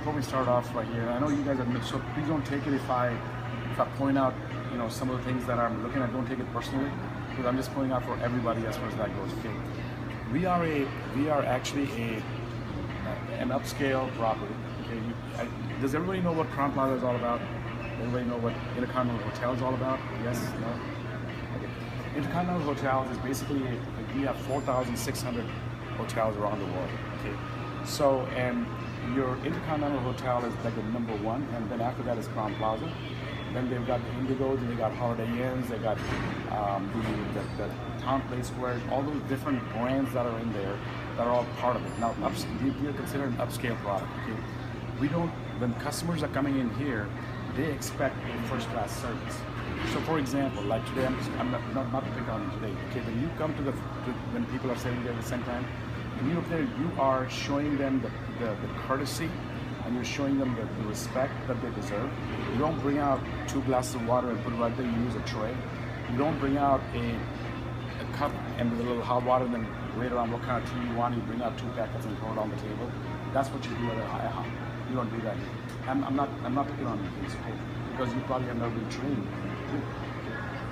before we start off right here, I know you guys are, so please don't take it if I point out, some of the things that I'm looking at. Don't take it personally, because I'm just pointing out for everybody as far as that goes. Okay, we are actually an upscale property. Okay, does everybody know what Crowne Plaza is all about? Everybody know what Intercontinental Hotel is all about? Yes? No? Okay. Intercontinental Hotels is basically, we have 4,600 hotels around the world. Okay, so and your Intercontinental Hotel is like the number one, and then after that is Crowne Plaza. Then they've got the Indigos, and they got Holiday Inns, they got the Town Place Square, all those different brands that are in there that are all part of it. Now, we are considered an upscale product. Okay, we don't. When customers are coming in here, they expect a first-class service. So, for example, like today, I'm not to pick on you today. Okay, when you come to when people are sitting there at the same time, when you're there, you are showing them the courtesy, and you're showing them the respect that they deserve. You don't bring out 2 glasses of water and put it right there. You use a tray. You don't bring out a cup and with a little hot water and then wait around what kind of tea you want. You bring out 2 packets and throw it on the table. That's what you do at a IHOP. You don't do that. I'm not picking on you, please, okay? Because you probably have never been trained.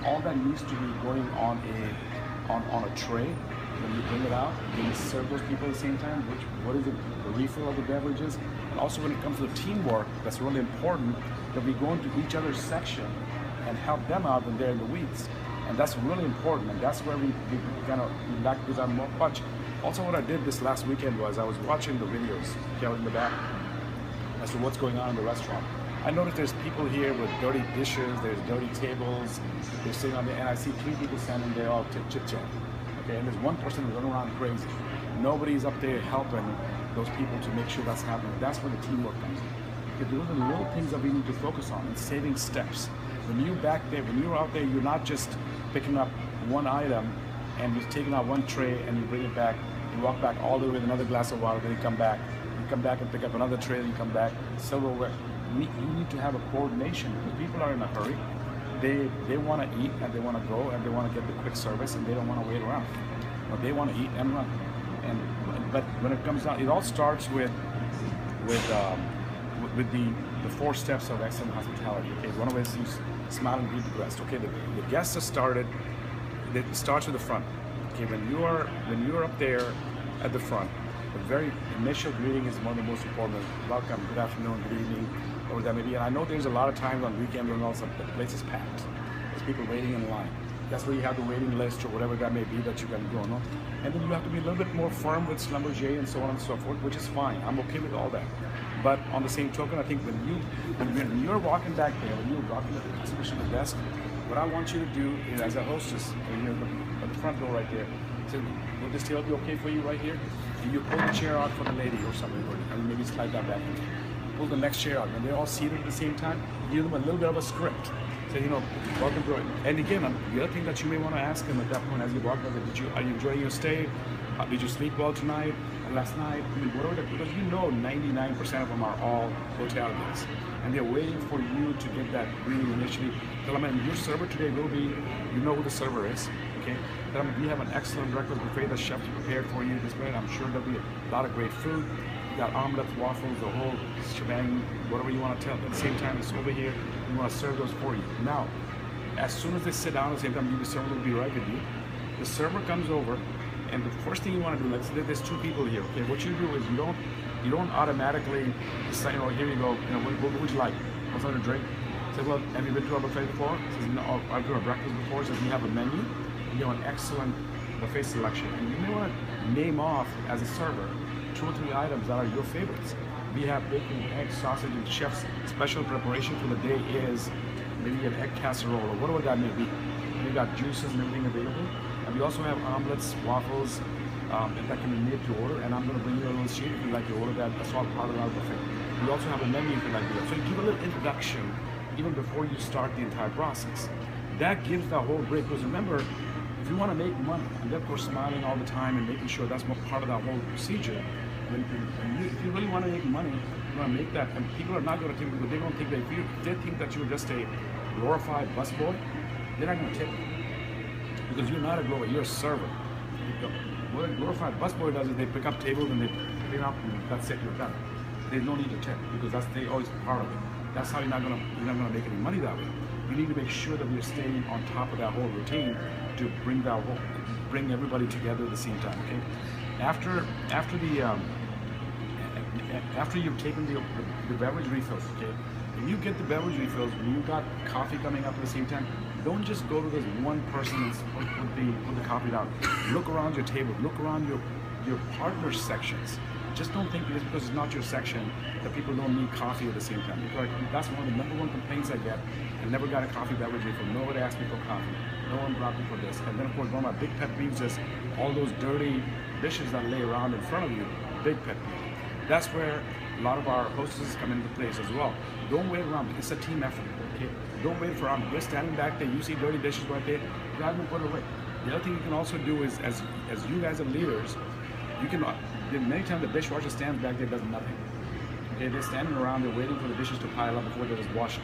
All that needs to be going on a tray. When you bring it out, then you serve those people at the same time. What is it? The refill of the beverages, and also when it comes to the teamwork, that's really important. That we go into each other's section and help them out when they're in the weeds, and that's really important. And that's where we kind of back with our more punch. Also, what I did this last weekend was I was watching the videos out in the back as to what's going on in the restaurant. I noticed there's people here with dirty dishes, there's dirty tables, they're sitting on there, and I see 3 people standing there all chit-chat. Okay, and there's one person who's running around crazy. Nobody's up there helping those people to make sure that's happening. That's where the teamwork comes in. Because those are the little things that we need to focus on, and saving steps. When you're out there, you're not just picking up one item and you're taking out one tray and you bring it back, you walk back all the way with another glass of water, then you come back and pick up another tray, and you come back, silverware. You need to have a coordination, because people are in a hurry. They want to eat and they want to go and they want to get the quick service, and they don't want to wait around. But they want to eat and run. But when it comes down, it all starts with the 4 steps of excellent hospitality. Okay, one of it is you smile and greet the guest. Okay, the guests are started. It starts with the front. Okay, when you're up there at the front, the very initial greeting is one of the most important. Welcome, good afternoon, good evening, or that may be. And I know there's a lot of times on weekends when also the place is packed. There's people waiting in line. That's where you have the waiting list or whatever that may be that you can go on. And then you have to be a little bit more firm with Schlumberger and so on and so forth, which is fine. I'm okay with all that. But on the same token, I think when you're walking back there, when you're walking to the customer desk, what I want you to do is, as a hostess, at the front door right there, say, will this table be okay for you right here? And you pull the chair out for the lady or something, and maybe slide that back. Pull the next chair out. When they're all seated at the same time, give them a little bit of a script. Say, welcome to it. And again, the other thing that you may want to ask them at that point as you walk over, are you enjoying your stay? Did you sleep well tonight? Last night? I mean, whatever. Because 99% of them are all hotel guests, and they're waiting for you to get that greeting initially. Tell them, your server today will be, who the server is. Okay. Tell them, we have an excellent breakfast buffet the chef prepared for you this way. I'm sure there'll be a lot of great food. You got omelets, waffles, the whole shebang, whatever you want to tell. At the same time, it's over here. We want to serve those for you. Now, as soon as they sit down at the same time, the server will be right with you. The server comes over, and the first thing you want to do, let's say there's 2 people here. Okay, what you do is you don't automatically say, here you go. What would you like? What's on a drink? Say, well, have you been to a buffet before? Says, no, I've been to a breakfast before. Says, we have a menu. You have an excellent buffet selection, and you may want to name off as a server 2 or 3 items that are your favorites. We have bacon, egg, sausage, and chef's special preparation for the day is maybe an egg casserole or whatever that may be. We've got juices and everything available. And we also have omelets, waffles, and that can be made to order. And I'm going to bring you a little sheet if you'd like to order that. That's all part of our buffet. We also have a menu if you'd like to do that. So you give a little introduction even before you start the entire process. That gives the whole break. Because remember, if you want to make money, and of course smiling all the time and making sure that's part of that whole procedure. If you really want to make money, you want to make that, and people are not going to think, because they're going to think that if they think that you're just a glorified busboy, they're not going to tip you. Because you're not a glorified, you're a server. What a glorified busboy does is they pick up tables and they clean up, and that's it, you're done. there's no need to tip because they always part of it. That's how you're not gonna make any money that way. You need to make sure that we're staying on top of that whole routine to bring everybody together at the same time. Okay. After you've taken the beverage refills, okay, when you get the beverage refills, when you got coffee coming up at the same time, don't just go to this one person that's put the coffee down. Look around your table, look around your partner sections. Just don't think just because it's not your section that people don't need coffee at the same time. Because that's one of the #1 complaints I get. I never got a coffee beverage refill. Nobody asked me for coffee. No one brought me for this. And then of course one of my big pet peeves is all those dirty dishes that lay around in front of you. Big pet peeve. That's where a lot of our hostesses come into place as well. Don't wait around. It's a team effort. Okay? Don't wait for You're standing back there. You see dirty dishes right there. Grab them and put it away. The other thing you can also do is, as you guys are leaders, you can. Many times the dishwasher stands back there, does nothing. Okay, they're standing around, they're waiting for the dishes to pile up before they just wash it.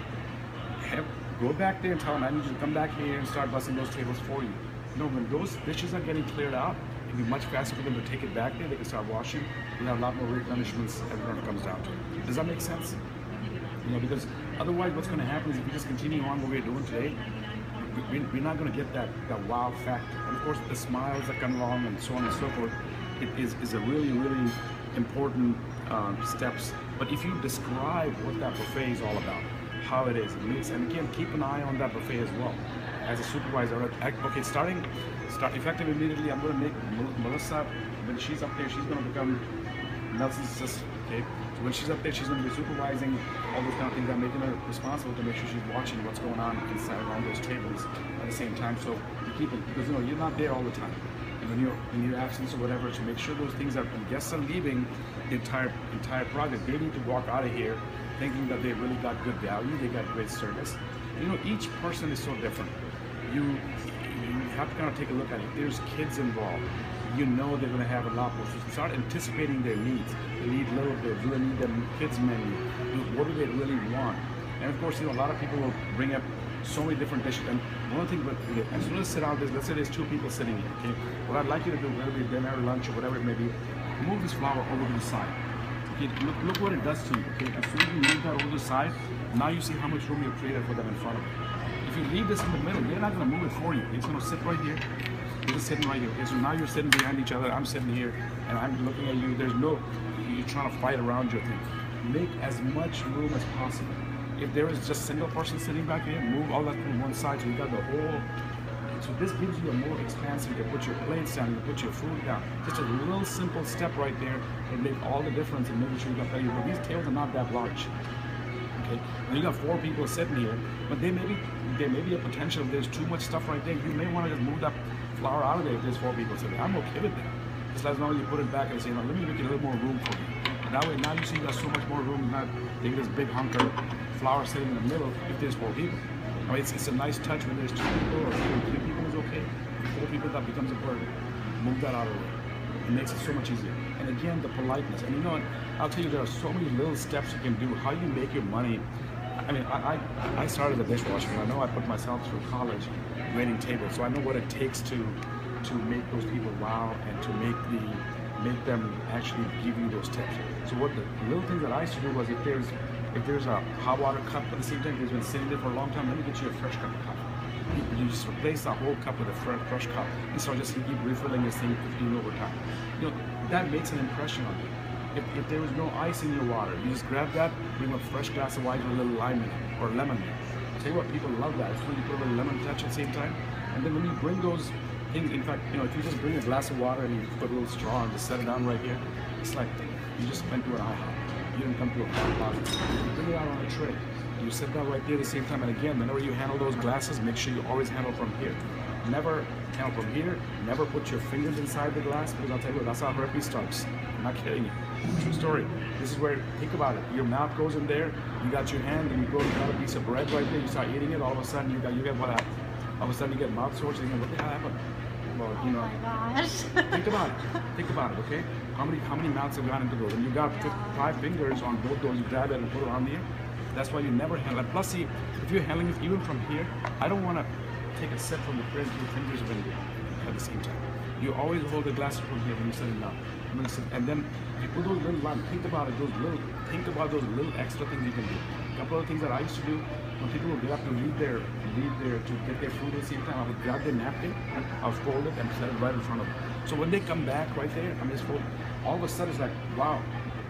Go back there and tell them, I need you to come back here and start busting those tables for you. When those dishes are getting cleared out, it'll be much faster for them to take it back there. They can start washing. You'll have a lot more replenishments when it comes down to it. Does that make sense? Because otherwise, what's going to happen is if we just continue on what we're doing today, we're not going to get that wow factor. And of course, the smiles that come along and so on and so forth. It is a really, really important steps. But if you describe what that buffet is all about, how it is, and again, keep an eye on that buffet as well. As a supervisor, okay, start effective immediately. I'm going to make Melissa, when she's up there, she's going to become Nelson's assistant. Okay, so when she's up there, she's going to be supervising all those kind of things. I'm making her responsible to make sure she's watching what's going on inside around those tables at the same time. So you keep it because you're not there all the time. When you're in your absence or whatever, to make sure those things are, when guests are leaving the entire project, they need to walk out of here thinking that they really got good value, they got great service. Each person is so different. You have to kind of take a look at it. If there's kids involved, they're going to have a lot more. So start anticipating their needs. They need little bit. Do they need the kids menu? What do they really want? And of course, a lot of people will bring up so many different dishes. And one thing, as soon as sit down, let's say there's 2 people sitting here, okay? What I'd like you to do, whether it be dinner or lunch or whatever it may be, move this flour over to the side. Okay, look what it does to you, okay? As soon as you move that over to the side, now you see how much room you've created for them in front of you. If you leave this in the middle, they're not gonna move it for you. It's gonna sit right here. It's just sitting right here. Okay, so now you're sitting behind each other, I'm sitting here, and I'm looking at you. You're trying to fight around your thing. Make as much room as possible. If there is just single person sitting back here, move all that to one side so you got the whole. So this gives you a more expansive. You can put your plates down, you can put your food down. Just a little simple step right there will make all the difference in making sure you got value. But these tables are not that large. Okay, and you got 4 people sitting here, but there may be a potential if there's too much stuff right there. You may want to just move that flour out of there if there's 4 people sitting. I'm okay with that. Just as long as you put it back and say, let me make it a little more room for you. And that way, now you see you got so much more room. You're not taking this big hunk of flour sitting in the middle if there's 4 people. It's a nice touch when there's 2 people or 3 people is okay. 4 people, that becomes a burden. Move that out of the way. It makes it so much easier. And again, the politeness. And I'll tell you, there are so many little steps you can do. How you make your money. I started a dishwasher, and I know I put myself through college waiting tables, so I know what it takes to make those people wow and to make them actually give you those tips. So what the little things that I used to do was if there's a hot water cup at the same time, it's been sitting there for a long time, let me get you a fresh cup of coffee. You just replace the whole cup with a fresh cup, and so just keep refilling this thing 15 over time. That makes an impression on you. If there is no ice in your water, you just grab that, bring a fresh glass of wine with a little lime in it, or lemon in it. I'll tell you what, people love that. It's when you put a little lemon touch at the same time. And then when you bring those things, in fact, if you just bring a glass of water and you put a little straw and just set it down right here, it's like you just went to an IHOP. You didn't come to a Plaza. You bring it out on a tray. You set that right there at the same time. And again, whenever you handle those glasses, make sure you always handle from here. Never handle from here. Never put your fingers inside the glass, because I'll tell you what, that's how herpes starts. I'm not kidding you. True story. This is where, think about it. Your mouth goes in there, you got your hand, and you go and got a piece of bread right there, you start eating it, all of a sudden you get what happened? All of a sudden you get mouth sores, and you go, what the hell happened? Well, Oh my gosh. think about it. Think about it, okay? How many mouths have gone into those? And you got 5 fingers on both those, you grab it and put it on there. That's why you never handle it. Plus, see, if you're handling it even from here, I don't want to take a sip from the fridge with fingers of anything. at the same time. You always hold the glass from here when you're sitting down. And then you put those little lines. Think about it. Think about those little extra things you can do. A couple of things that I used to do when people would get up to leave to get their food at the same time, I would grab their napkin, I would fold it and set it right in front of them. So when they come back right there, I'm just fold. All of a sudden it's like, wow,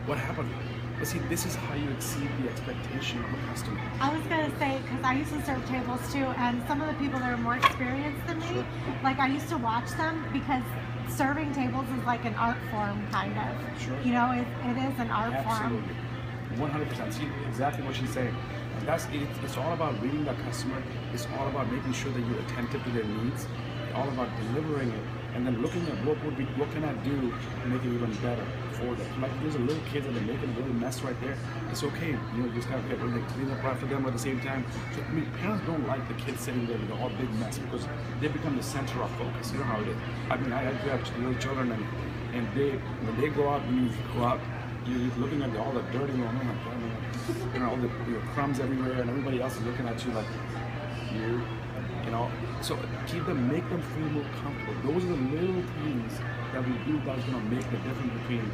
what happened? But see, this is how you exceed the expectation of a customer. I was going to say, because I used to serve tables too, and some of the people that are more experienced than me, like I used to watch them because serving tables is like an art form, kind of. Sure. You know, it is an art form. Absolutely. 100%. See, exactly what she's saying. And it's all about reading the customer. It's all about making sure that you're attentive to their needs. It's all about delivering it. And then looking at what can I do to make it even better for them. Like there's a little kid and they're making a little mess right there. It's okay, you know, you just gotta clean up after them at the same time. So I mean, parents don't like the kids sitting there with a whole big mess because they become the center of focus. You know how it is. I mean, I have little children and when they go out, when you go out, you're looking at all the dirty, oh my God, you know, all the crumbs everywhere, and everybody else is looking at you like you know. So make them feel more comfortable. Those are the little things that we do that's going to make the difference between,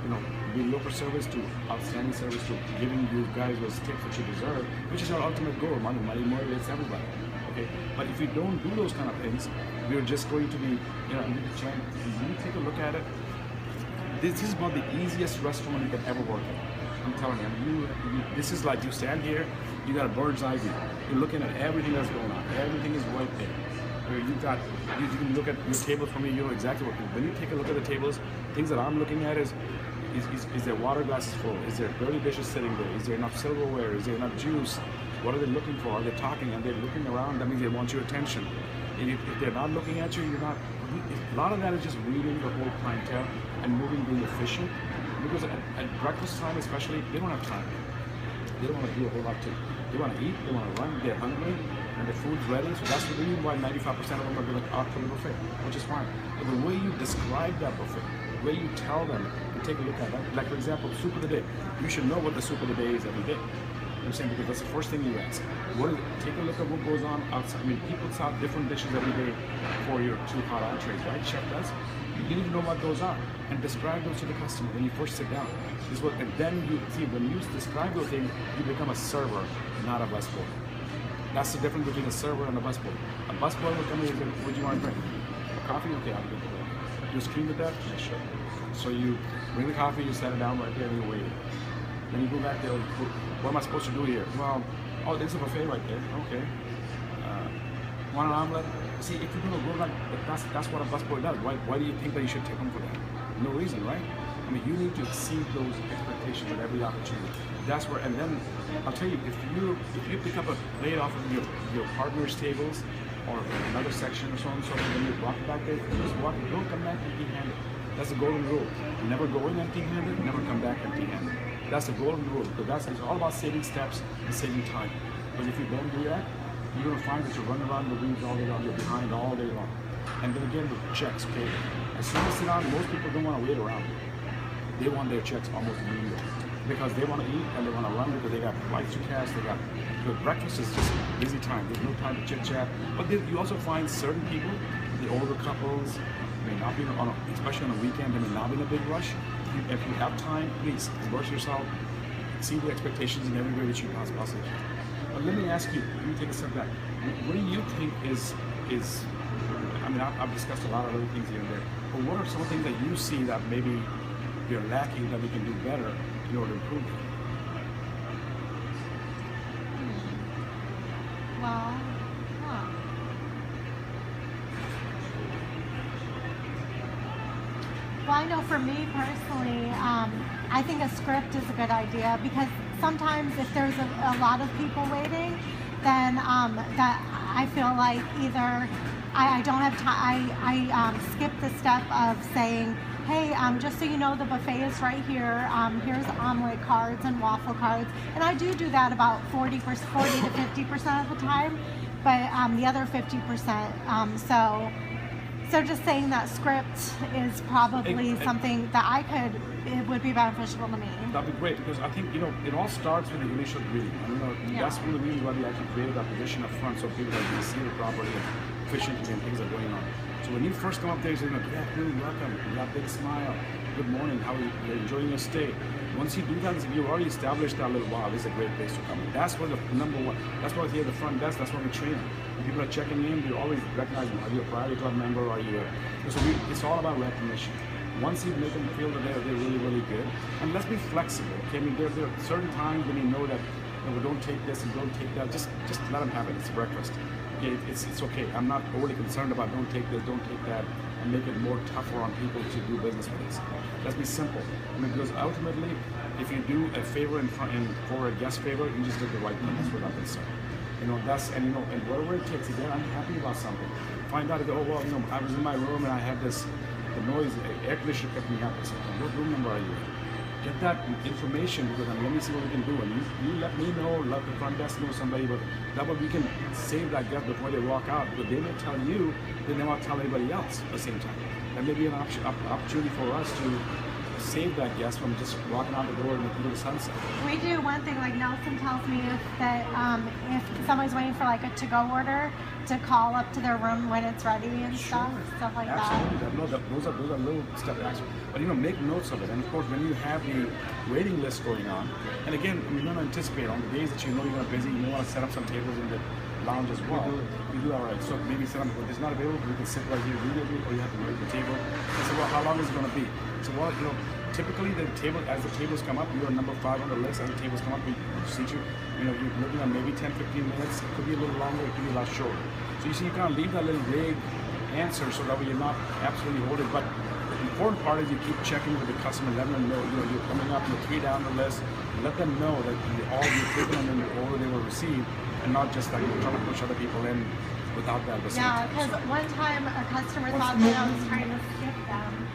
you know, mediocre service to outstanding service to giving you guys those tips that you deserve, which is our ultimate goal. Money motivates everybody. Okay, but if we don't do those kind of things, we're just going to be, you know, you take a look at it. This is about the easiest restaurant you can ever work in. I'm telling you, this is like you stand here, you got a bird's eye view. You're looking at everything that's going on. Everything is right there. You can look at your table from here, you know exactly what. When you take a look at the tables, things that I'm looking at is there water glasses full? Is there dirty dishes sitting there? Is there enough silverware? Is there enough juice? What are they looking for? Are they talking? And they're looking around, that means they want your attention. And if they're not looking at you, a lot of that is just reading the whole clientele and being efficient. Because at breakfast time especially, they don't have time. They don't want to do a whole lot too. They want to eat, they want to run, they're hungry, and the food's ready. So that's the reason why 95% of them are going out for the buffet, which is fine. But the way you describe that buffet, the way you tell them, you take a look at that. Like for example, soup of the day. You should know what the soup of the day is every day. You know what I'm saying? Because that's the first thing you ask. Take a look at what goes on outside. I mean, people out different dishes every day for your 2 hot entrees, right? Chef does. You need to know what goes on and describe those to the customer when you first sit down. And then you see, when you describe those things, you become a server, not a busboy. That's the difference between a server and a busboy. A busboy will come in and say, what do you want to drink? Coffee? Okay, I'll drink it. You scream with that? Yeah, sure. So you bring the coffee, you set it down right there, and you wait. Then you go back there, what am I supposed to do here? Well, oh, there's a buffet right there. Okay. Want an omelet? See, if you're going to go like that's what a busboy does. Why do you think that you should tip them for that? No reason, right? I mean, you need to exceed those expectations at every opportunity. That's where, and then I'll tell you, if you pick up a plate off of your partner's tables or another section or so on and so forth, when you walk back there, just walk. Don't come back empty-handed. That's the golden rule. Never go in empty-handed. Never come back empty-handed. That's the golden rule. Because it's all about saving steps and saving time. But if you don't do that, you're going to find that you're running around the weeds all day long, you're behind all day long. And then again, with checks, okay? As soon as you sit down, most people don't want to wait around. They want their checks almost immediately. Because they want to eat and they want to run because they got flights to catch, breakfast is just busy time. There's no time to chit chat. But you also find certain people, the older couples, may not be especially on a weekend, they may not be in a big rush. If you have time, please immerse yourself, exceed the expectations in every way that you possibly can. But let me ask you, let me take a step back. What do you think is I mean, I've discussed a lot of other things here and there, but what are some of the things that you see that maybe you're lacking that we can do better in order to improve it? Well, Well, I know for me personally, I think a script is a good idea because sometimes if there's a lot of people waiting, then that I feel like either I don't have time, I skip the step of saying, hey, just so you know, the buffet is right here. Here's omelet cards and waffle cards. And I do that about 40 to 50% of the time, but the other 50%. So just saying that script is probably something that it would be beneficial to me. That'd be great because I think, you know, it all starts with the initial greeting. And, that's one of the reasons why we actually created that position up front so people can see the property and efficiently and things are going on. So So when you first come up there, you say, good afternoon, welcome, with that big smile, good morning, how are you enjoying your stay? Once you do that, you've already established that little, wow, this is a great place to come. That's where the number one, that's why here at the front desk, that's why we train them. When people are checking in, you always recognize them. Are you a priority club member? Are you a, so it's all about recognition. Once you make them feel that they're really, really good, and let's be flexible. Okay, I mean, there are certain times when you know that, don't take this and don't take that. Just let them have it. It's breakfast. Okay, it's okay. I'm not overly concerned about don't take this, don't take that, and make it more tougher on people to do business with us. Let's be simple. I mean, because ultimately, if you do a favor for a guest favor, you just did the right thing. That's what I'm concerned. And whatever it takes. Again, I'm happy about something. Find out, oh well, I was in my room and I had the noise, air conditioner kept me happy. So, what room number are you in? Get that information, because let me see what we can do. And you let me know, let the front desk know somebody, but that way we can save that guest before they walk out. But they may tell you, then they won't tell anybody else at the same time. That may be an opportunity for us to save that guest from just walking out the door in the sunset. We do one thing, like Nelson tells me if somebody's waiting for like a to-go order, to call up to their room when it's ready and stuff like Absolutely. that. No, those are little step actions. But make notes of it. And of course, when you have the waiting list going on, and again, we don't anticipate on the days that you know you're busy, you want to set up some tables in the lounge as well. We do all right. So maybe set up, if it's not available, we can sit right here immediately, or you have to wait the table. I said, well, how long is it going to be? So typically as the tables come up, you're number 5 on the list. As the tables come up, we seat you. You're looking at maybe 10, 15 minutes. It could be a little longer, it could be a lot shorter. So you see, you kind of leave that little vague answer so that way you're not absolutely holding. But the important part is you keep checking with the customer, letting them know, you're coming up, you're 3 down the list. Let them know that you're taking them in the order they will receive, and not just like you're trying to push other people in without that. Yeah, because one time a customer thought that I was trying to skip them.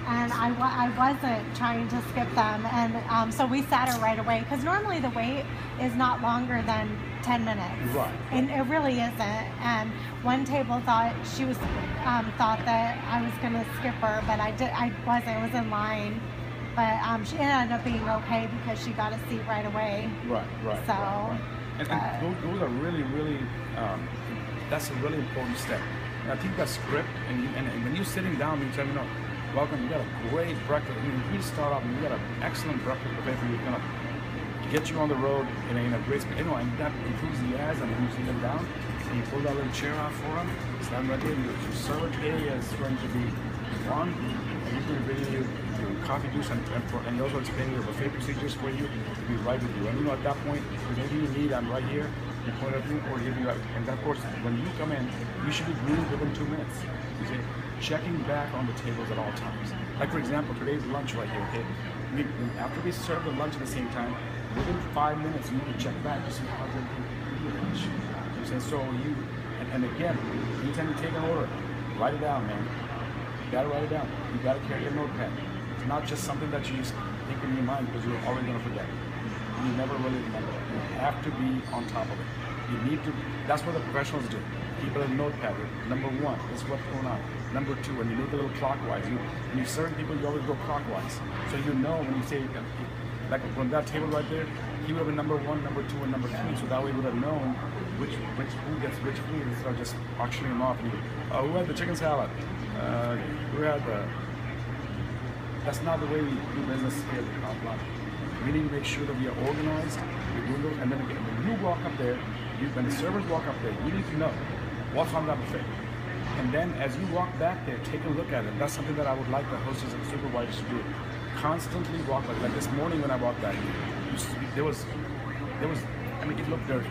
And I wasn't trying to skip them, and so we sat her right away, because normally the wait is not longer than 10 minutes. Right. And it really isn't. And one table thought thought that I was going to skip her, but I wasn't. It was in line. But she ended up being okay because she got a seat right away. Right. So. Right. And those are really, really. That's a really important step. And I think that script, and when you're sitting down, you tell me, welcome, you got a great breakfast. I mean, we start off and you got an excellent breakfast buffet for you, kind of get you on the road in a great space. And that enthusiasm, and you sit them down, and you pull that little chair out for them, stand right there, your server today is going to be on, and he's going to bring you your coffee juice, and he also explaining your buffet procedures for you to be right with you. And at that point, whatever you need, I'm right here, you point at me, or give you, and of course, when you come in, you should be greeted within 2 minutes. You see? Checking back on the tables at all times. Like for example, today's lunch right here, okay? After we serve the lunch at the same time, within 5 minutes, you need to check back to see how everything is. You know what I'm saying? So and again, anytime you take an order, write it down, man. You gotta write it down. You gotta carry a notepad. It's not just something that you just think in your mind because you're always gonna forget. You never really remember it. You have to be on top of it. You need to, that's what the professionals do. Keep it a notepad. Number 1, this is what's going on. Number 2, when you make a little clockwise, when you serve people, you always go clockwise. So you know when you say, like from that table right there, he would have been number 1, number 2, and number 3. So that way we would have known which food gets which food instead of just auctioning them off. And who had the chicken salad? Who had the... That's not the way we do business here at Crowne Plaza. We need to make sure that we are organized, we do those, and then again, when you walk up there, when the servers walk up there, you need to know what's on that buffet. And then as you walk back there, take a look at it. That's something that I would like the hostess and supervisors to do. Constantly walk like this morning when I walked back, there was, I mean, it looked dirty.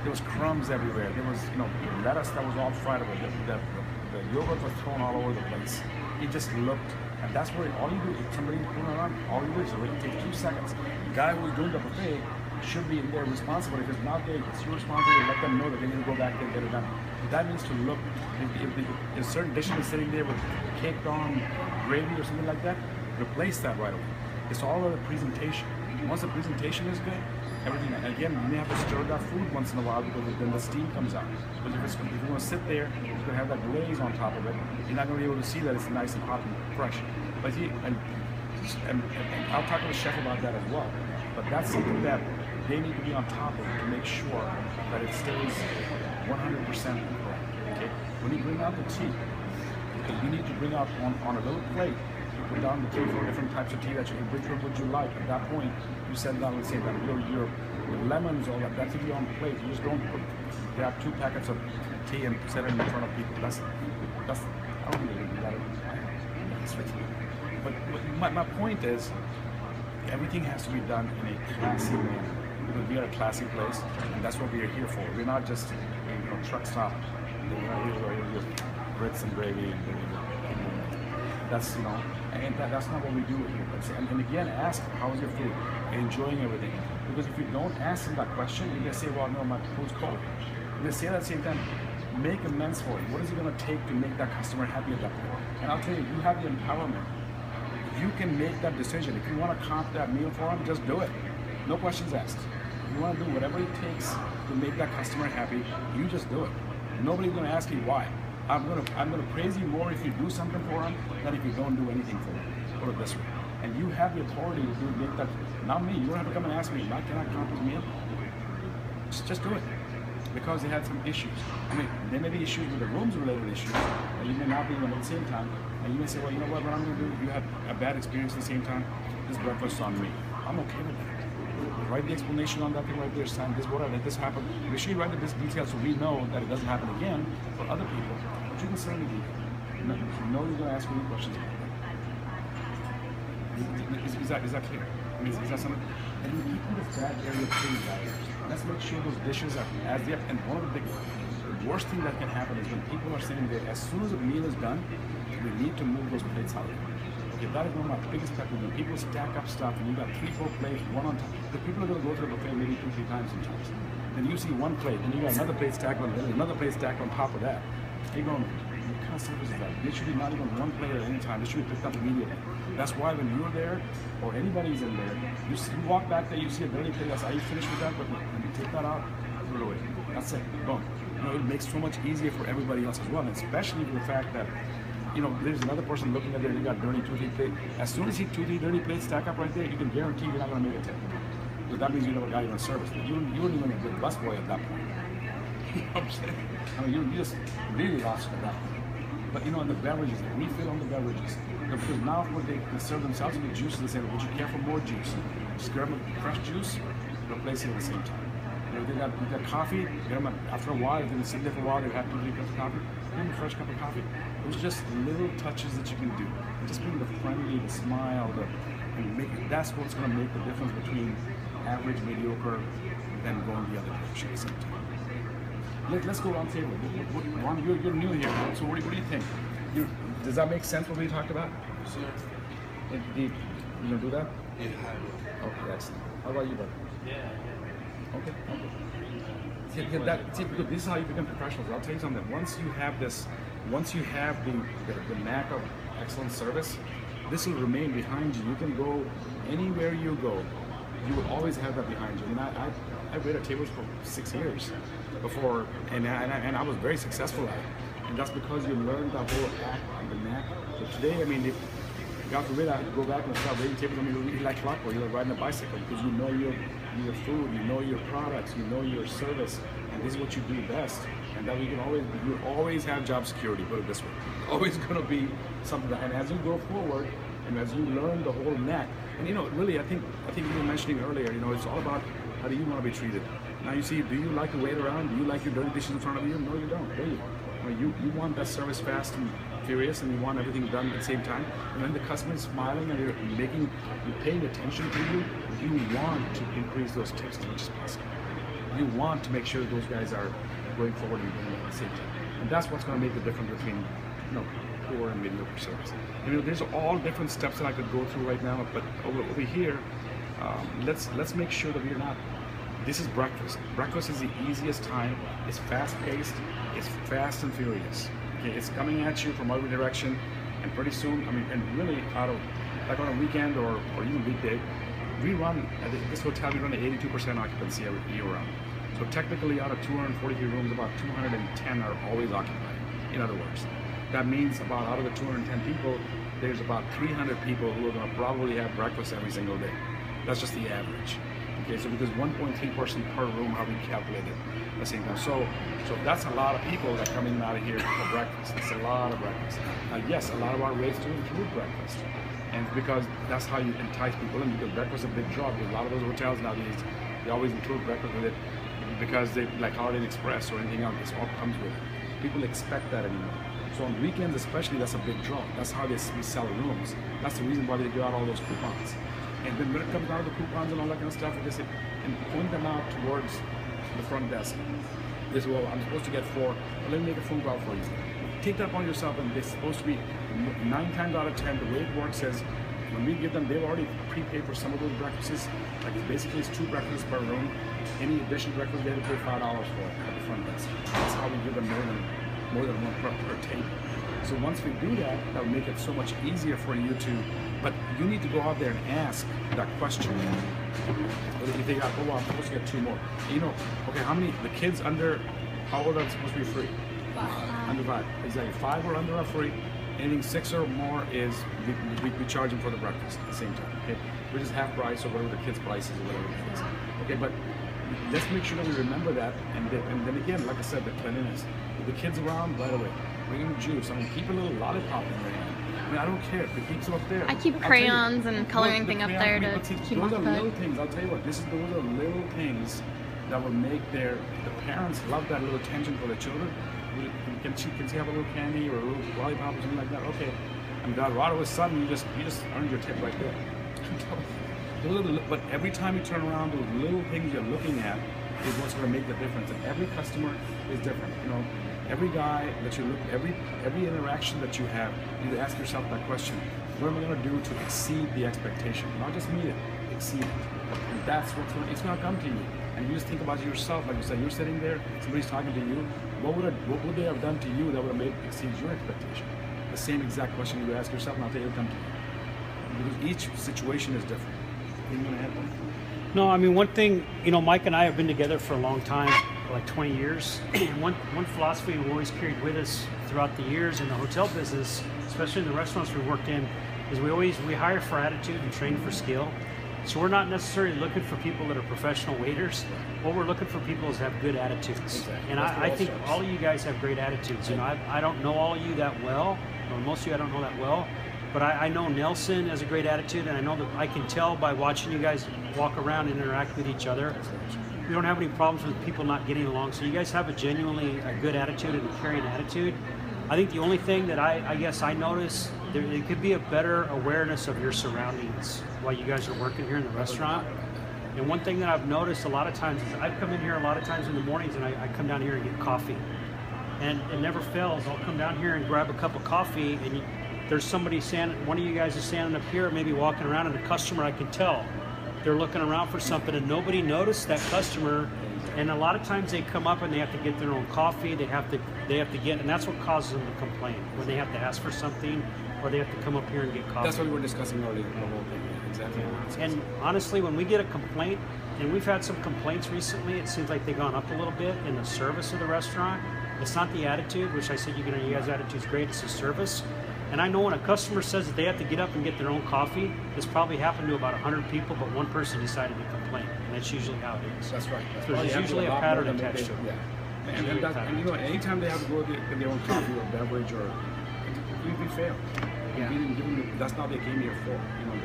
There was crumbs everywhere. There was, lettuce that was all fried away. The yogurt was thrown all over the place. It just looked, and that's where all you do, if somebody's going around, all you do is really take 2 seconds. The guy who's doing the buffet should be in there responsible. If it's not there, it's your responsibility to let them know that they need to go back there and get it done. But that means to look, if a certain dish is sitting there with caked on gravy or something like that, replace that right away. It's all about the presentation. Once the presentation is good, everything, and again, you may have to stir that food once in a while because then the steam comes out. But if you're going to sit there, it's going to have that glaze on top of it. You're not going to be able to see that it's nice and hot and fresh. But and I'll talk to the chef about that as well. But that's something that they need to be on top of to make sure that it stays 100% correct. Okay? When you bring out the tea, Okay, you need to bring out on a little plate, you put down the 3 or 4 different types of tea that you, which one would you like? At that point, you set down and say that your lemons, all that should be on the plate. You just don't grab 2 packets of tea and set it in front of people. That's I don't think they do that. But my point is, everything has to be done in a classy manner. Because we are a classy place, and that's what we are here for. We're not just a truck stop. With grits and gravy and that's that's not what we do here. And again, ask how's your food, enjoying everything. Because if you don't ask them that question, you're gonna say, well, no, my food's cold. You're gonna say that at the same time. Make amends for it. What is it gonna take to make that customer happy at that point? And I'll tell you, you have the empowerment. You can make that decision. If you want to comp that meal for them, just do it. No questions asked. If you want to do whatever it takes to make that customer happy, you just do it. Nobody's going to ask you why. I'm gonna praise you more if you do something for them than if you don't do anything for them. Put it this way. And you have the authority to make that. Not me. You don't have to come and ask me. Can I comp this meal? Just do it. Because they had some issues. I mean, there may be issues with the rooms-related issues, and you may not be in them at the same time. And you may say, well, you know what I'm going to do? You had a bad experience at the same time. This breakfast on me. I'm okay with that. Write the explanation on that thing right there. Sign this, whatever. Let this happen. Make sure you write this detail so we know that it doesn't happen again for other people. But you can certainly do that. You know you're going to ask any questions about that. Is that clear? I mean, is that something? And you keep this bad area clean, guys. Let's make sure those dishes are as yet. And one of the worst things that can happen is when people are sitting there, as soon as the meal is done, we need to move those plates out. Okay, that is one of my biggest pet peeves. When people stack up stuff and you got 3, 4 plates, one on top. The people are going to go to the buffet maybe 2, 3 times sometimes. Then you see one plate, and you got another plate stacked on another plate stacked on top of that. You're going, what kind of service is that? They should be not even one plate at any time. They should be picked up immediately. That's why when you're there, or anybody's in there, you walk back there, you see a dirty plate. That's, are you finished with that? But when you take that out, throw it away. That's it. Boom. You know, it makes so much easier for everybody else as well, and especially for the fact that, you know, there's another person looking at there, you got dirty 2, 3 plates. As soon as you see 2, 3 dirty plates stack up right there, you can guarantee you're not going to make a tip. So that means you know a guy you're going to service. You wouldn't even be a busboy at that point. You know what I'm saying? I mean, you just really lost it at that point. But you know, in the beverages, the refill on the beverages. Because now when they serve themselves with the juice, they say, would you care for more juice? Just grab them fresh juice, replace it at the same time. You know, they got coffee, get them after a while, if they've been sitting there for a while, they've had 2, 3 cups of coffee, give them a fresh cup of coffee. It's just little touches that you can do. Just being the friendly, the smile, that's what's going to make the difference between average, mediocre, and going the other direction at the same time. Let's go around the table. Ron, you're new here, so what do you think? Does that make sense what we talked about? Sure. You gonna do that? Yeah. Okay, excellent. How about you, buddy? Yeah. Okay. See, because this is how you become professionals. I'll tell you something. Once you have the knack of excellent service, this will remain behind you. You can go anywhere you go. You will always have that behind you. I waited tables for 6 years before, and I was very successful at it. And that's because you learned the whole act and the knack. So today, I mean, if God forbid I go back and start waiting tables, I mean, you're like clockwork, you're like riding a bicycle because you know your food, you know your products, you know your service, and this is what you do best. And that you always have job security, put it this way. Always gonna be something that, and as you go forward, and as you learn the whole knack, and you know, really, I think you were mentioning earlier, you know, it's all about how do you want to be treated. Now you see, do you like to wait around? Do you like your dirty dishes in front of you? No, you don't, do you? I mean, you want that service fast and furious, and you want everything done at the same time. And when the customer is smiling and you're paying attention to you, you want to increase those tips as much as possible. You want to make sure those guys are going forward and doing it at the same time. And that's what's going to make the difference between, you know, poor and mediocre service. You know, there's all different steps that I could go through right now, but over here, let's make sure that we're not. This is breakfast. Breakfast is the easiest time. It's fast-paced. It's fast and furious. Okay, it's coming at you from every direction, and pretty soon, I mean, and really out of, like on a weekend or even weekday, we run, at this hotel, we run an 82% occupancy year round. So technically out of 243 rooms, about 210 are always occupied. In other words, that means about out of the 210 people, there's about 300 people who are going to probably have breakfast every single day. That's just the average. Okay, so because 1.3 person per room, how we calculate it at the same time. So that's a lot of people that come in and out of here for breakfast. It's a lot of breakfast. Yes, a lot of our rates do include breakfast. And because that's how you entice people in, because breakfast is a big draw. Because a lot of those hotels nowadays, they always include breakfast with it because they, like Holiday Inn Express or anything else, it all comes with it. People expect that anymore. So on weekends especially, that's a big draw. That's how we sell rooms. That's the reason why they give out all those coupons. And then when it comes down to the coupons and all that kind of stuff, and point them out towards the front desk. This, well, I'm supposed to get 4, well, let me make a phone call for you. Take that upon yourself, and it's supposed to be 9 times out of 10, the way it works is when we give them, they've already prepaid for some of those breakfasts. Like basically it's 2 breakfasts per room. Any additional breakfast, they have to pay $5 for it at the front desk. That's how we give them more than one per table. So once we do that, that will make it so much easier for you to, but you need to go out there and ask that question. If they got, oh, well, I'm supposed to get 2 more. You know, okay, how many, the kids under, how old are supposed to be free? 5. Under 5. Exactly. 5 or under are free. Anything 6 or more is, we charge them for the breakfast at the same time, okay? Which is half price or whatever the kids' price is or whatever it is. Okay, but let's make sure that we remember that, and then again, like I said, the cleanliness. With the kids around, right away. Bring them juice. I mean, keep a little lollipop in your hand. I mean, I don't care. They keep them up there. I keep crayons and coloring thing up there to keep those them are occupied. little things. I'll tell you what. Those are little things that will make the parents love that little attention for their children. Can she have a little candy or a little lollipop or something like that? Okay. And God, right all of a sudden, you just earned your tip right there. But every time you turn around, those little things you're looking at is what's going to make the difference. And every customer is different. You know, every guy that you look, every interaction that you have, you ask yourself that question: what am I going to do to exceed the expectation? Not just meet it, exceed it. And that's what's going. It's going to come to you. And you just think about yourself, like you said, you're sitting there, somebody's talking to you. What would they have done to you that would have made exceed your expectation? The same exact question you would ask yourself, and I'll tell you, it'll come to you. Because each situation is different. You want to add one? No, I mean, one thing, you know, Mike and I have been together for a long time, like 20 years. And one philosophy we've always carried with us throughout the years in the hotel business, especially in the restaurants we worked in, is we hire for attitude and train for skill. So we're not necessarily looking for people that are professional waiters. What we're looking for people is to have good attitudes. Exactly. And I think all of you guys have great attitudes. You know, I don't know all of you that well, or most of you I don't know that well, but I know Nelson has a great attitude, and I know that I can tell by watching you guys walk around and interact with each other. We don't have any problems with people not getting along. So you guys have a genuinely good attitude and a caring attitude. I think the only thing that I guess I notice, there could be a better awareness of your surroundings while you guys are working here in the restaurant. And one thing that I've noticed a lot of times is I've come in here a lot of times in the mornings and I come down here and get coffee. And it never fails. I'll come down here and grab a cup of coffee, and there's somebody standing, one of you guys is standing up here, maybe walking around, and the customer, I can tell, they're looking around for something and nobody noticed that customer. And a lot of times they come up and they have to get their own coffee. They have to get, and that's what causes them to complain when they have to ask for something, or they have to come up here and get coffee. That's what we were discussing earlier. The whole thing. Exactly. And honestly, when we get a complaint, and we've had some complaints recently, it seems like they've gone up a little bit in the service of the restaurant. It's not the attitude, which I said, you guys' attitude's great. It's the service. And I know when a customer says that they have to get up and get their own coffee, this probably happened to about 100 people, but one person decided to complain. And that's usually how it is. That's right. So there's usually a pattern attached to it. Yeah. And you know, anytime they have to go get their own coffee or beverage, or we fail. Yeah. We didn't give them, that's not what they came here for. You know,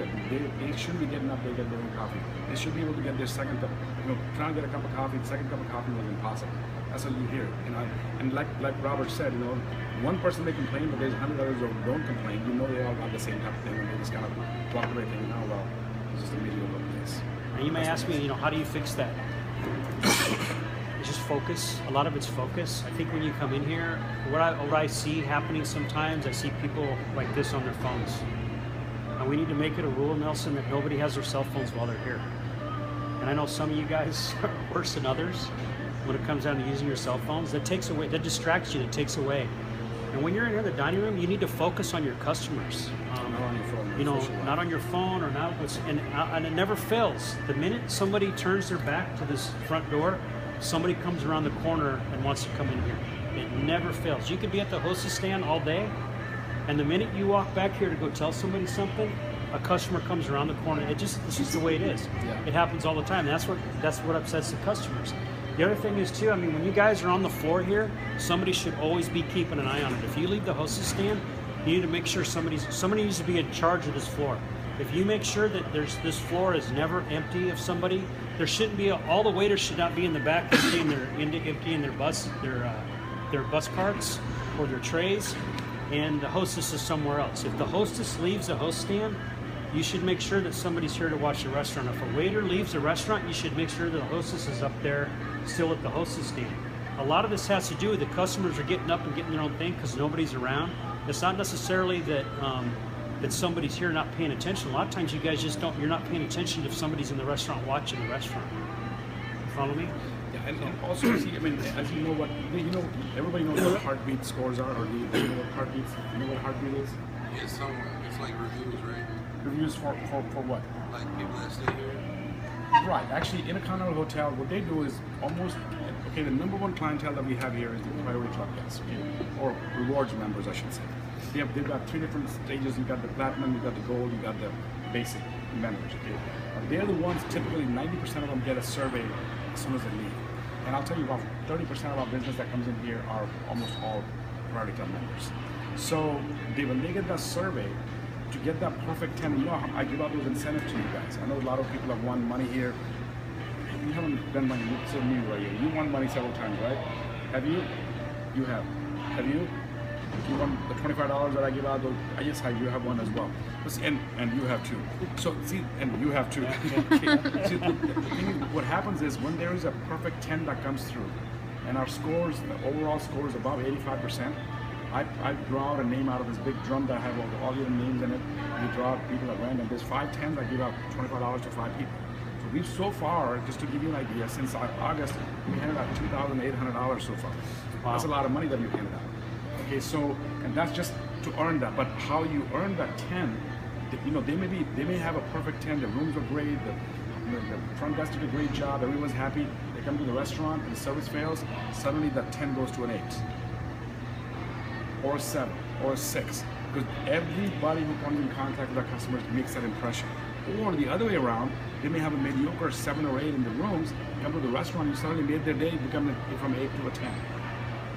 they shouldn't be getting up, they get their own coffee. They should be able to get their second cup. You know, trying to get a cup of coffee, the second cup of coffee was impossible. That's what you hear. You know, and like Robert said, you know, one person may complain, but there's 100 others who don't complain. You know, they all got the same type of thing, and they just kind of walk away thinking, oh well, it's just a mediocre place. And you may ask me, you know, how do you fix that? It's just focus. A lot of it's focus. I think when you come in here, what I see happening sometimes, I see people like this on their phones. And we need to make it a rule, Nelson, that nobody has their cell phones while they're here. And I know some of you guys are worse than others when it comes down to using your cell phones. That takes away, that distracts you, that takes away. And when you're in here in the dining room, you need to focus on your customers. Not on your phone. You know, not on your phone or not. And it never fails. The minute somebody turns their back to this front door, somebody comes around the corner and wants to come in here. It never fails. You could be at the hostess stand all day, and the minute you walk back here to go tell somebody something, a customer comes around the corner. It's just the way it is. Yeah. It happens all the time. That's what upsets the customers. The other thing is too, I mean, when you guys are on the floor here, somebody should always be keeping an eye on it. If you leave the hostess stand, you need to make sure somebody needs to be in charge of this floor. If you make sure that this floor is never empty of somebody, there shouldn't be all the waiters should not be in the back emptying their bus carts or their trays, and the hostess is somewhere else. If the hostess leaves the host stand, you should make sure that somebody's here to watch the restaurant. If a waiter leaves the restaurant, you should make sure that the hostess is up there still at the hostess stand. A lot of this has to do with the customers are getting up and getting their own thing because nobody's around. It's not necessarily that that somebody's here not paying attention. A lot of times you guys just you're not paying attention if somebody's in the restaurant watching the restaurant. You follow me? Yeah, and also, see, I mean, as you know everybody knows what heartbeat scores are, or do you know what heartbeats? You know what a heartbeat is? Yeah, somewhere. It's like reviews, right? Reviews for what? Like people that stay here. Right. Actually, in a Continental hotel, what they do is almost okay. The number one clientele that we have here is the priority club guests, okay? Or rewards members, I should say. They've got 3 different stages. You got the platinum, you got the gold, you got the basic members. Okay, they're the ones. Typically, 90% of them get a survey as soon as they leave. And I'll tell you, about 30% of our business that comes in here are almost all priority club members. So when they get that survey, to get that perfect 10, you know, I give out those incentives to you guys. I know a lot of people have won money here. You haven't done money, so me right here. You won money several times, right? Have you? You have. Have you? You won the $25 that I give out. Yes, you have one as well. And you have too. So see, and you have too. See, the thing is, what happens is when there is a perfect 10 that comes through, and our scores, the overall score is above 85%. I draw out a name out of this big drum that I have all your names in it. You draw out people at random. There's 5 10s. I give out $25 to 5 people. So we've so far, just to give you an idea, since August, we handed out $2,800 so far. Wow. That's a lot of money that we've handed out. Okay, so, and that's just to earn that. But how you earn that 10, you know, they may have a perfect 10. The rooms are great. The front desk did a great job. Everyone's happy. They come to the restaurant and the service fails. Suddenly that 10 goes to an 8. Or a 7, or a 6, because everybody who comes in contact with our customers makes that impression. Or the other way around, they may have a mediocre 7 or 8 in the rooms, come to the restaurant, you suddenly made their day, become from 8 to a 10.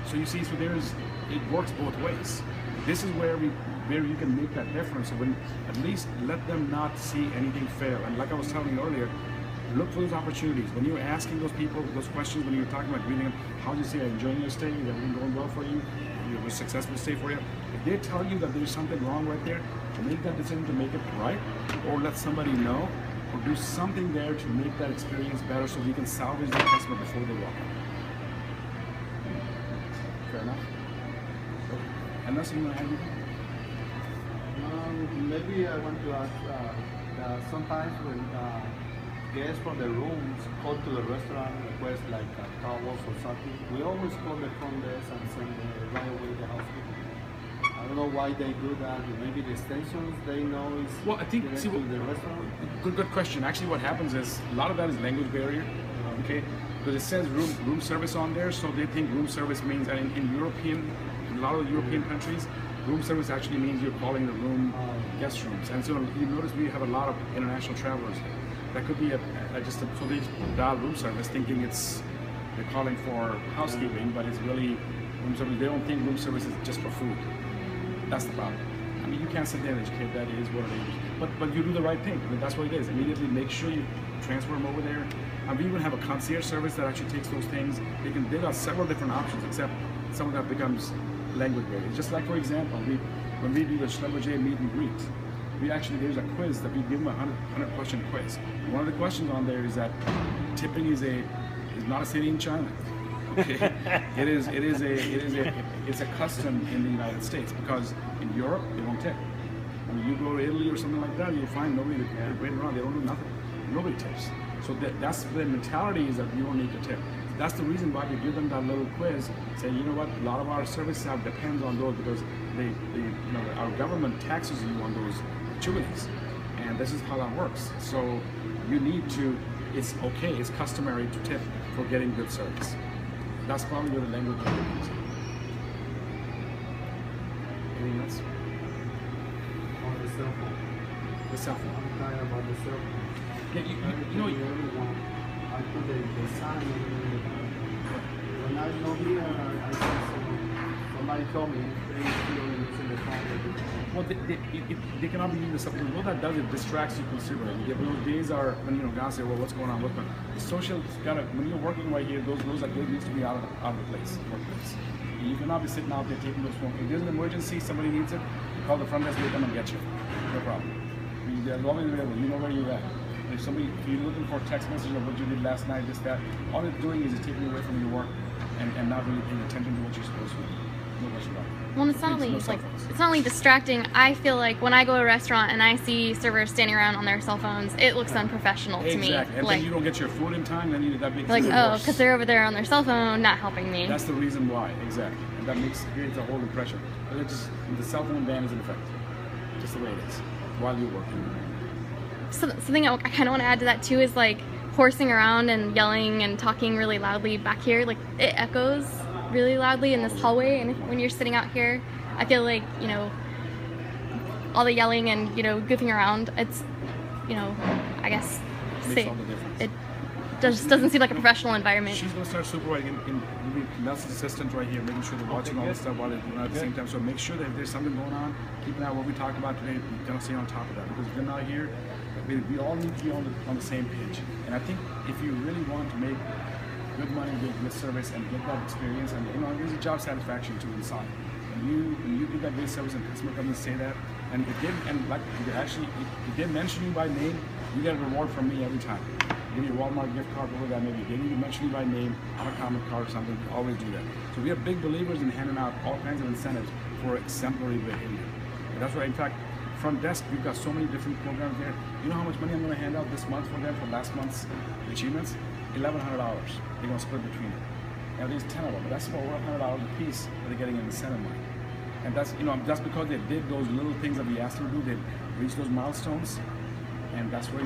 So you see, so it works both ways. This is where you can make that difference. So when at least let them not see anything fail. And like I was telling you earlier, look for those opportunities. When you're asking those people those questions, when you're talking about greeting them, how do you say, are you enjoying your stay? Is everything going well for you? It was a successful stay for you. If they tell you that there's something wrong right there, make that decision to make it right, or let somebody know, or do something there to make that experience better so we can salvage the customer before they walk out. Fair enough? Unless you want to add anything? Maybe I want to ask that sometimes when guests from the rooms call to the restaurant request like towels or something, we always call the front desk and send right away the housekeeping. I don't know why they do that. Maybe the extensions they know is well, I think to the restaurant. Good question. Actually, what happens is a lot of that is language barrier. Okay, because it says room service on there, so they think room service means. And in a lot of European countries, room service actually means you're calling the room guest rooms. And so you notice we have a lot of international travelers. That could be so they dial room service thinking they're calling for housekeeping, but it's really room service. They don't think room service is just for food. That's the problem. I mean, you can't sit there and educate. That is what it is. But you do the right thing. I mean, that's what it is. Immediately make sure you transfer them over there. And we even have a concierge service that actually takes those things. They got several different options, except some of that becomes language barrier. Just like, for example, when we do the Schlumberger meet and greet, there's a quiz that we give them a 100 question quiz. One of the questions on there is that tipping is not a city in China. Okay, it's a custom in the United States, because in Europe they won't tip. When you go to Italy or something like that, you'll find nobody waiting around. They don't do nothing. Nobody tips. So that's the mentality, is that you don't need to tip. That's the reason why we give them that little quiz, saying, you know what, a lot of our service staff depends on those, because our government taxes you on those activities, and this is how that works. So you need to. It's okay. It's customary to tip for getting good service. That's probably where the language is. Anything else? On the cell phone. The cell phone. I'm talking about the cell phone. Yeah, you know, Everyone, I put the sign in the back. When I know here, I see somebody told me they still using the phone. well, they cannot be using the cell phone. What that does, it distracts you considerably. Those days are when guys say, well, what's going on? But the social gotta, when you're working right here, those like those needs to be out of the place, workplace. You cannot be sitting out there taking those phones. If there's an emergency, somebody needs it, you call the front desk, they come and get you. No problem. They're always available. You know where you're at. If you're looking for a text message of what you did last night, this, that, all it's doing is taking you away from your work and not really paying attention to what you're supposed to do. No question about it. Well, it's not only distracting. I feel like when I go to a restaurant and I see servers standing around on their cell phones, it looks unprofessional to me. Exactly. And like, then you don't get your food in time, then that makes like, it oh, worse. because they're over there on their cell phone, not helping me. That's the reason why, exactly. And that creates a whole impression. But the cell phone ban is in effect. Just the way it is. While you're working. Something I kind of want to add to that too is like horsing around and yelling and talking really loudly back here. Like it echoes really loudly in this hallway, and when you're sitting out here, I feel like all the yelling and goofing around. It's I guess Makes all the difference. it just doesn't seem like a professional environment. She's going to start supervising in Nelson's assistant right here, making sure they're watching all this stuff while they're doing it at the same time. So make sure that if there's something going on, keep an eye on what we talked about today. We're going to stay on top of that, because if you're not here, we all need to be on the same page. And I think if you really want to make good money, good service, and get that experience, and there's a job satisfaction too inside. When you give that great service and customer comes and say that, and it did mention you by name, you get a reward from me every time. Give you a Walmart gift card, whatever that may be. They need to mention you by name on a comment card or something. We always do that. So we are big believers in handing out all kinds of incentives for exemplary behavior. And that's why, in fact, front desk, we've got so many different programs there. You know how much money I'm going to hand out this month for them for last month's achievements? $1,100. They're going to split between them. Now there's 10 of them, but that's about $100 a piece that they're getting in incentive money. And that's that's because they did those little things that we asked them to do. They reached those milestones, and that's what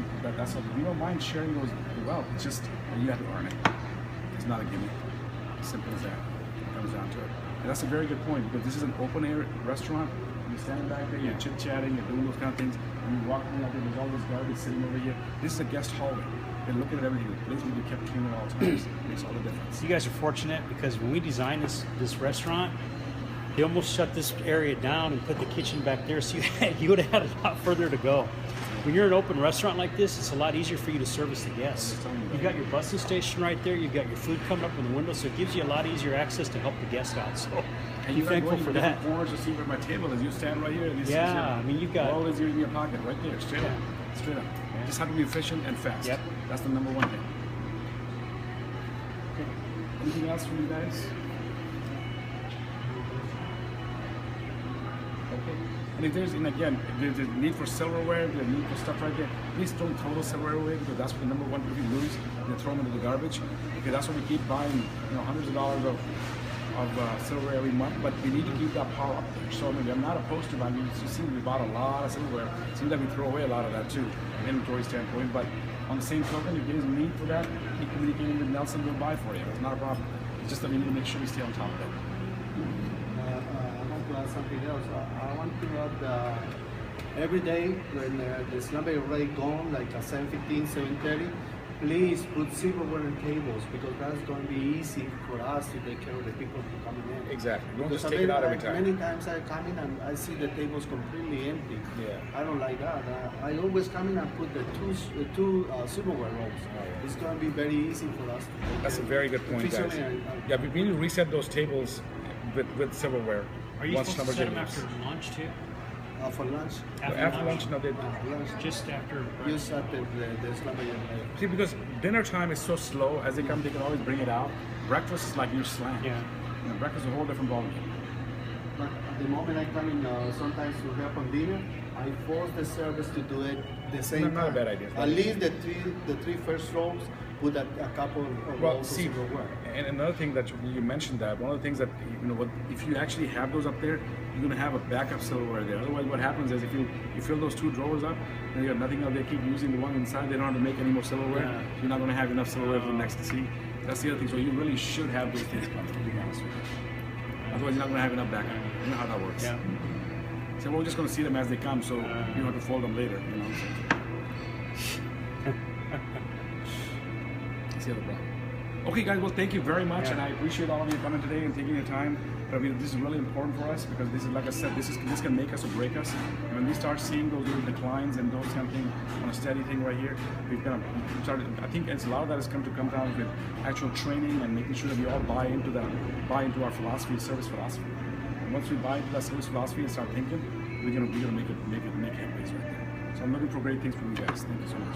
we don't mind sharing those wealth. It's just you have to earn it. It's not a gimmick. Simple as that. It comes down to it. And that's a very good point, because this is an open air restaurant. You're standing back there, you're chit chatting, you're doing those kind of things, and you walk in out there, there's all this garbage sitting over here. This is a guest hallway. They're looking at everything. The place will be kept clean at all times. It makes all the difference. You guys are fortunate, because when we designed this restaurant, they almost shut this area down and put the kitchen back there, so you would have had a lot further to go. When you're an open restaurant like this, it's a lot easier for you to service the guests. You've got your busing station right there, you've got your food coming up in the window, so it gives you a lot easier access to help the guests out. So and you're thankful for that. Corners to see where my table is. You stand right here, and you see I mean, you've got all is in your pocket right there, straight up. Straight up. You just have to be efficient and fast. Yep. That's the number one thing. Okay. Anything else from you guys? Okay. And if there's a need for silverware, there's a need for stuff right there, please don't throw the silverware away, because that's what the number one thing we lose. You throw them into the garbage. Okay, that's why we keep buying hundreds of dollars of silverware every month, but we need to keep that power up there. So I'm not opposed to buying. You see, we bought a lot of silverware. It seems that we throw away a lot of that too, from an inventory standpoint. But on the same token, if there's a need for that, keep communicating with Nelson. We'll buy for you. It's not a problem. It's just that we need to make sure we stay on top of it. I want to add something else. I want to add every day when the slumber is already gone, like at 7:15, 7:30, please put silverware on tables, because that's going to be easy for us to take care of the people who come in. Exactly. Don't Because just take it out every time. Many times I come in and I see the tables completely empty. Yeah. I don't like that. I always come in and put the two silverware rolls. yeah. It's going to be very easy for us to take That's a care very good point, efficiently guys. and- Yeah, we need to reset those tables with silverware. Are you once supposed to set them leaves. after lunch too? for lunch. After lunch, no, they Lunch. Just after. Just at the slumber. see, because dinner time is so slow. As they come, they can always bring it out. Breakfast is like you're slammed. Yeah. Breakfast is a whole different ballgame. But at the moment I come in, sometimes to help on dinner, I force the service to do it the same time. Not a bad idea. At least the three first rolls, put a couple of Well, rolls see, of silverware. and another thing that you mentioned, that one of the things that if you actually have those up there, you're gonna have a backup silverware there. Otherwise, what happens is if you fill those two drawers up, then you have nothing else. They keep using the one inside. They don't have to make any more silverware. Yeah. You're not gonna have enough silverware for the next to see. That's the other thing. So you really should have those things covered, to be honest with you. Otherwise, you're not gonna have enough backup. You know how that works. Yeah. So we're just going to see them as they come, so you don't have to fold them later, you know. See the problem. Okay, guys. Well, thank you very much, and I appreciate all of you coming today and taking your time. But I mean, this is really important for us because this is, like I said, this can make us or break us. And when we start seeing those little declines and those kind of things on a steady thing right here, we've kind of started. I think it's a lot of that has come down with actual training and making sure that we all buy into our philosophy, service philosophy. And once we buy into that service philosophy and start thinking, we're gonna make headways right there. So I'm looking for great things from you guys. Thank you so much.